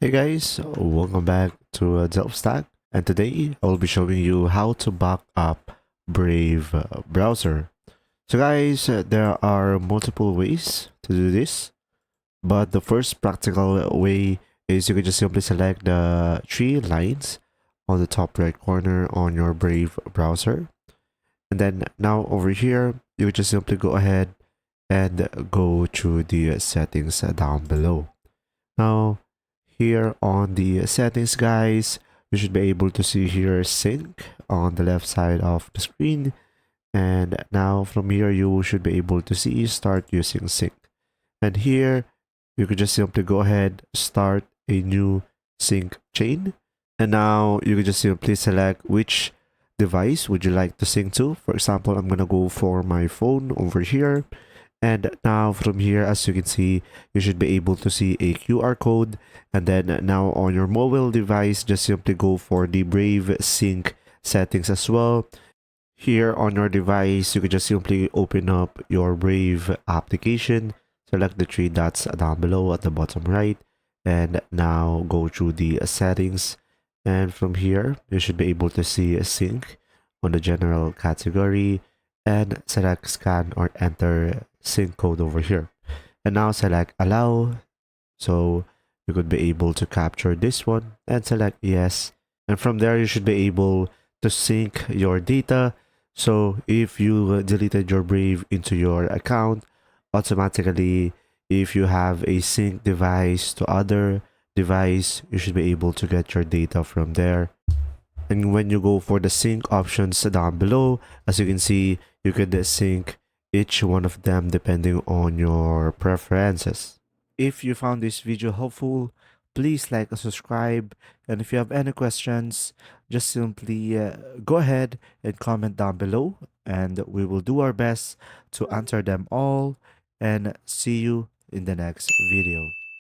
Hey guys, welcome back to DelftStack, and today I will be showing you how to back up Brave browser. So guys, there are multiple ways to do this, but the first practical way is you can just simply select the three lines on the top right corner on your Brave browser. And then now over here, you can just simply go ahead and go to the settings down below. Now, here on the settings, guys, you should be able to see here sync on the left side of the screen. And now from here, you should be able to see start using sync. And here, you could just simply go ahead, start a new sync chain. And now you could just simply select which device would you like to sync to. For example, I'm going to go for my phone over here. And now from here, as you can see, you should be able to see a QR code. And then now on your mobile device, just simply go for the Brave Sync settings as well. Here on your device, you can just simply open up your Brave application, select the three dots down below at the bottom right, and now go through the settings. And from here, you should be able to see a sync on the general category and select scan or enter sync code over here. And now select allow. So you could be able to capture this one and select yes. And from there, you should be able to sync your data. So if you deleted your Brave into your account, automatically, if you have a sync device to other device, you should be able to get your data from there. And when you go for the sync options down below, as you can see, you could sync each one of them depending on your preferences. If you found this video helpful, please like and subscribe. And if you have any questions, just simply go ahead and comment down below, and we will do our best to answer them all. And see you in the next video.